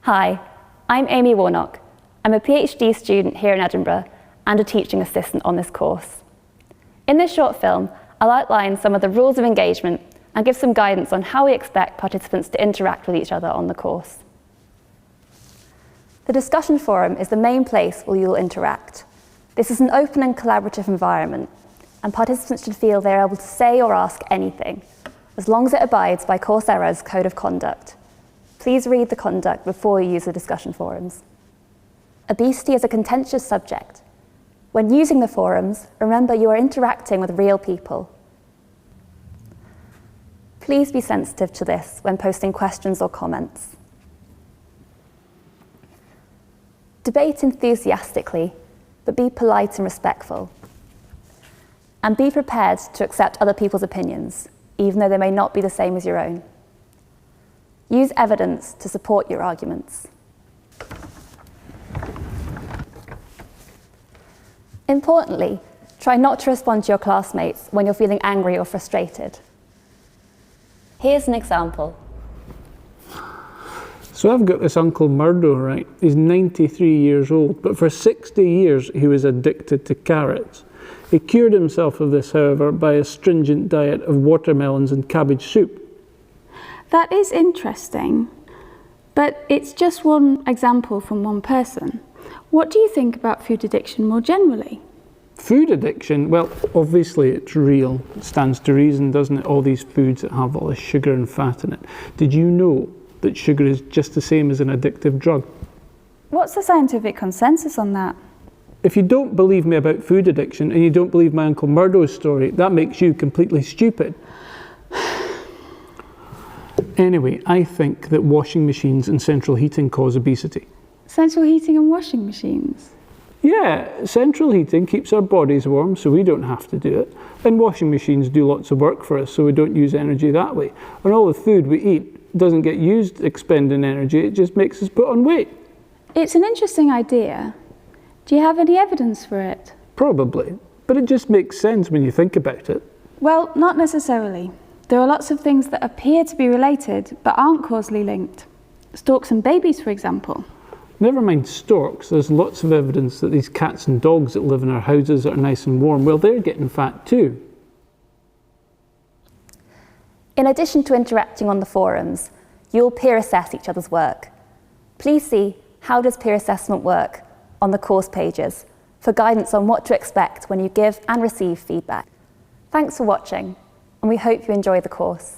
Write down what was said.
Hi, I'm Amy Warnock. I'm a PhD student here in Edinburgh and a teaching assistant on this course. In this short film, I'll outline some of the rules of engagement and give some guidance on how we expect participants to interact with each other on the course. The discussion forum is the main place where you'll interact. This is an open and collaborative environment, and participants should feel they're able to say or ask anything, as long as it abides by Coursera's Code of Conduct. Please read the conduct before you use the discussion forums. Obesity is a contentious subject. When using the forums, remember you are interacting with real people. Please be sensitive to this when posting questions or comments. Debate enthusiastically, but be polite and respectful. And be prepared to accept other people's opinions, even though they may not be the same as your own. Use evidence to support your arguments. Importantly, try not to respond to your classmates when you're feeling angry or frustrated. Here's an example. So I've got this Uncle Murdo, right? He's 93 years old, but for 60 years he was addicted to carrots. He cured himself of this, however, by a stringent diet of watermelons and cabbage soup. That is interesting, but it's just one example from one person. What do you think about food addiction more generally? Food addiction? Well, obviously it's real. It stands to reason, doesn't it? All these foods that have all this sugar and fat in it. Did you know that sugar is just the same as an addictive drug? What's the scientific consensus on that? If you don't believe me about food addiction and you don't believe my Uncle Murdo's story, that makes you completely stupid. Anyway, I think that washing machines and central heating cause obesity. Central heating and washing machines? Yeah, central heating keeps our bodies warm so we don't have to do it. And washing machines do lots of work for us so we don't use energy that way. And all the food we eat doesn't get used expending energy, it just makes us put on weight. It's an interesting idea. Do you have any evidence for it? Probably, but it just makes sense when you think about it. Well, not necessarily. There are lots of things that appear to be related but aren't causally linked. Storks and babies, for example. Never mind storks, there's lots of evidence that these cats and dogs that live in our houses that are nice and warm, well, they're getting fat too. In addition to interacting on the forums, you'll peer assess each other's work. Please see How Does Peer Assessment Work on the course pages for guidance on what to expect when you give and receive feedback. Thanks for watching, and we hope you enjoy the course.